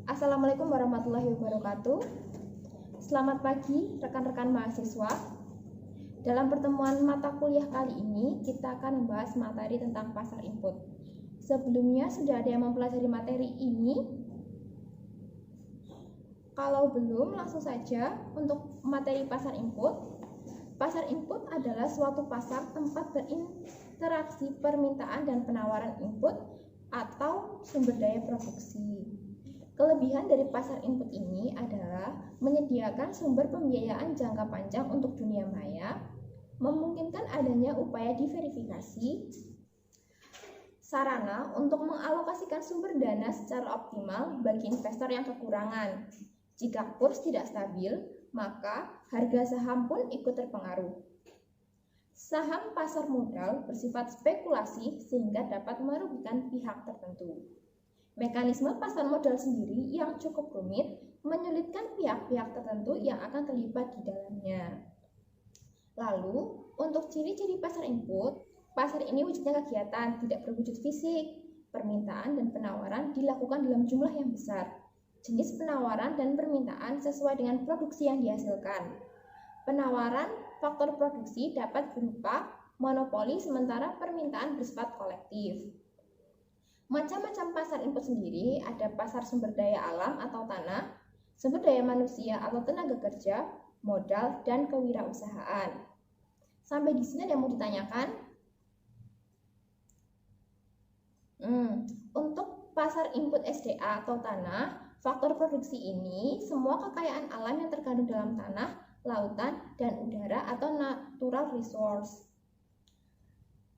Assalamualaikum warahmatullahi wabarakatuh. Selamat pagi rekan-rekan mahasiswa. Dalam pertemuan mata kuliah kali ini kita akan membahas materi tentang pasar input. Sebelumnya sudah ada yang mempelajari materi ini? Kalau belum, langsung saja untuk materi pasar input. Pasar input adalah suatu pasar tempat berinteraksi permintaan dan penawaran input atau sumber daya produksi. Kelebihan dari pasar input ini adalah menyediakan sumber pembiayaan jangka panjang untuk dunia maya, memungkinkan adanya upaya diverifikasi, sarana untuk mengalokasikan sumber dana secara optimal bagi investor yang kekurangan. Jika kurs tidak stabil, maka harga saham pun ikut terpengaruh. Saham pasar modal bersifat spekulasi sehingga dapat merugikan pihak tertentu. Mekanisme pasar modal sendiri yang cukup rumit menyulitkan pihak-pihak tertentu yang akan terlibat di dalamnya. Lalu, untuk ciri-ciri pasar input, pasar ini wujudnya kegiatan, tidak berwujud fisik. Permintaan dan penawaran dilakukan dalam jumlah yang besar. Jenis penawaran dan permintaan sesuai dengan produksi yang dihasilkan. Penawaran faktor produksi dapat berupa monopoli sementara permintaan bersifat kolektif. Macam-macam pasar input sendiri ada pasar sumber daya alam atau tanah, sumber daya manusia atau tenaga kerja, modal, dan kewirausahaan. Sampai di sini ada yang mau ditanyakan? Untuk pasar input SDA atau tanah, faktor produksi ini semua kekayaan alam yang terkandung dalam tanah, lautan, dan udara atau natural resource.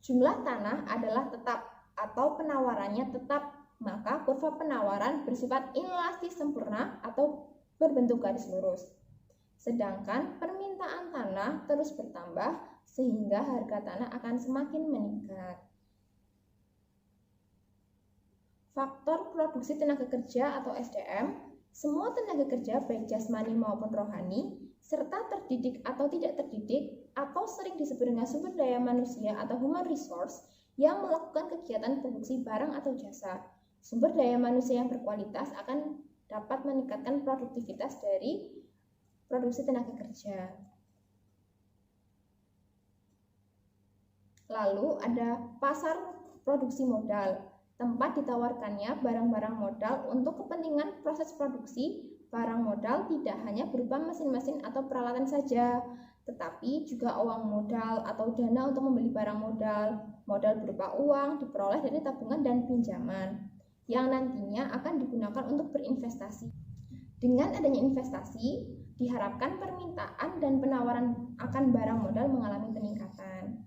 Jumlah tanah adalah tetap atau penawarannya tetap, maka kurva penawaran bersifat inelastis sempurna atau berbentuk garis lurus. Sedangkan permintaan tanah terus bertambah sehingga harga tanah akan semakin meningkat. Faktor produksi tenaga kerja atau SDM, semua tenaga kerja baik jasmani maupun rohani, serta terdidik atau tidak terdidik, atau sering disebut dengan sumber daya manusia atau human resource, yang melakukan kegiatan produksi barang atau jasa. Sumber daya manusia yang berkualitas akan dapat meningkatkan produktivitas dari produksi tenaga kerja. Lalu ada pasar produksi modal, tempat ditawarkannya barang-barang modal untuk kepentingan proses produksi. Barang modal tidak hanya berupa mesin-mesin atau peralatan saja, tetapi juga uang modal atau dana untuk membeli barang modal. Modal berupa uang diperoleh dari tabungan dan pinjaman yang nantinya akan digunakan untuk berinvestasi. Dengan adanya investasi, diharapkan permintaan dan penawaran akan barang modal mengalami peningkatan.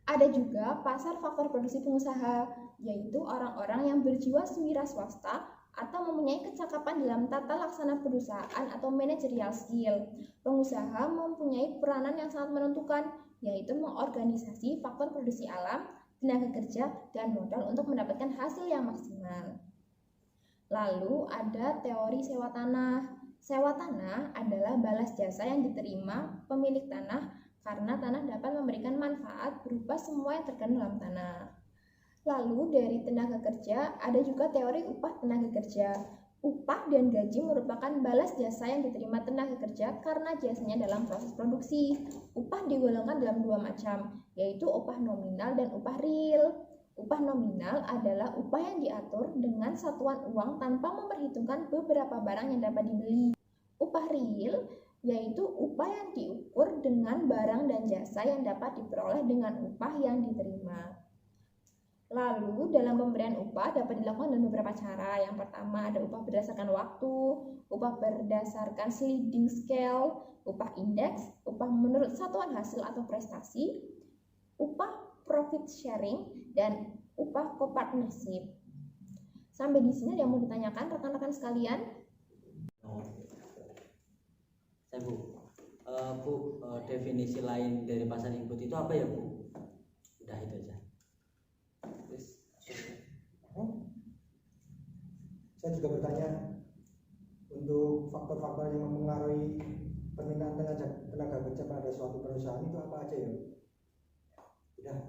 Ada juga pasar faktor produksi pengusaha, yaitu orang-orang yang berjiwa wira swasta atau mempunyai kecakapan dalam tata laksana perusahaan atau managerial skill. Pengusaha mempunyai peranan yang sangat menentukan, yaitu mengorganisasi faktor produksi alam, tenaga kerja, dan modal untuk mendapatkan hasil yang maksimal. Lalu ada teori sewa tanah. Sewa tanah adalah balas jasa yang diterima pemilik tanah karena tanah dapat memberikan manfaat berupa semua yang terkandung dalam tanah. Lalu dari tenaga kerja ada juga teori upah tenaga kerja. Upah dan gaji merupakan balas jasa yang diterima tenaga kerja karena jasanya dalam proses produksi. Upah digolongkan dalam dua macam, yaitu upah nominal dan upah real. Upah nominal adalah upah yang diatur dengan satuan uang tanpa memperhitungkan beberapa barang yang dapat dibeli. Upah real yaitu upah yang diukur dengan barang dan jasa yang dapat diperoleh dengan upah yang diterima. Lalu dalam pemberian upah dapat dilakukan dengan beberapa cara. Yang pertama ada upah berdasarkan waktu, upah berdasarkan sliding scale, upah indeks, upah menurut satuan hasil atau prestasi, upah profit sharing, dan upah co-partnership. Sampai di sini ada yang mau ditanyakan rekan-rekan sekalian? Bu, definisi lain dari pasar input itu apa ya, Bu? Udah itu aja. Saya juga bertanya untuk faktor-faktor yang mempengaruhi permintaan tenaga kerja pada suatu perusahaan itu apa aja ya? Udah.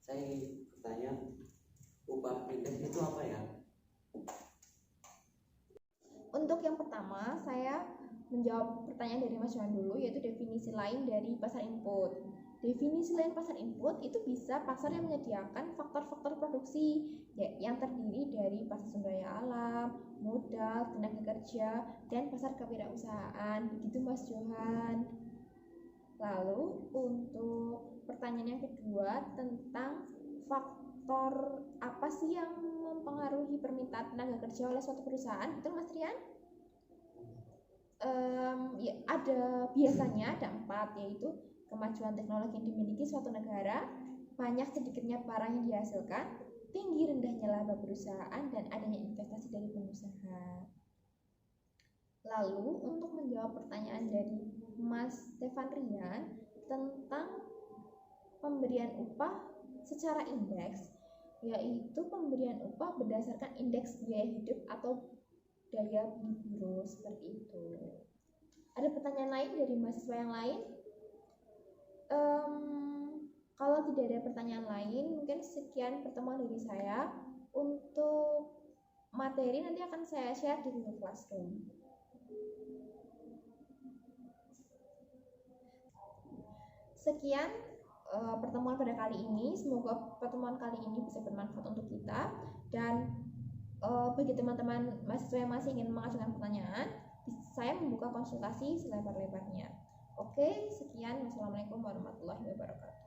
Saya bertanya upah indeks itu apa ya? Untuk yang pertama, saya menjawab pertanyaan dari Mas Johan dulu, yaitu definisi lain dari pasar input. Definisi lain pasar input itu bisa pasar yang menyediakan faktor-faktor produksi yang terdiri dari pasar sumber daya alam, modal, tenaga kerja, dan pasar kewirausahaan. Begitu Mas Johan. Lalu untuk pertanyaan yang kedua tentang faktor apa sih yang mempengaruhi permintaan tenaga kerja oleh suatu perusahaan, betul Mas Rian? Ya, biasanya ada 4, yaitu kemajuan teknologi yang dimiliki suatu negara, banyak sedikitnya barang yang dihasilkan, tinggi rendahnya laba perusahaan, dan adanya investasi dari pengusaha. Lalu untuk menjawab pertanyaan dari Mas Stefan Rian tentang pemberian upah secara indeks, yaitu pemberian upah berdasarkan indeks biaya hidup atau daya beli buruh, seperti itu. Ada pertanyaan lain dari mahasiswa yang lain? Kalau tidak ada pertanyaan lain, mungkin sekian pertemuan dari saya. Untuk materi nanti akan saya share di Google Classroom. Sekian pertemuan pada kali ini. Semoga pertemuan kali ini bisa bermanfaat untuk kita. Dan bagi teman-teman mahasiswa yang masih ingin mengajukan pertanyaan, saya membuka konsultasi selebar-lebarnya. Oke, sekian. Wassalamualaikum warahmatullahi wabarakatuh.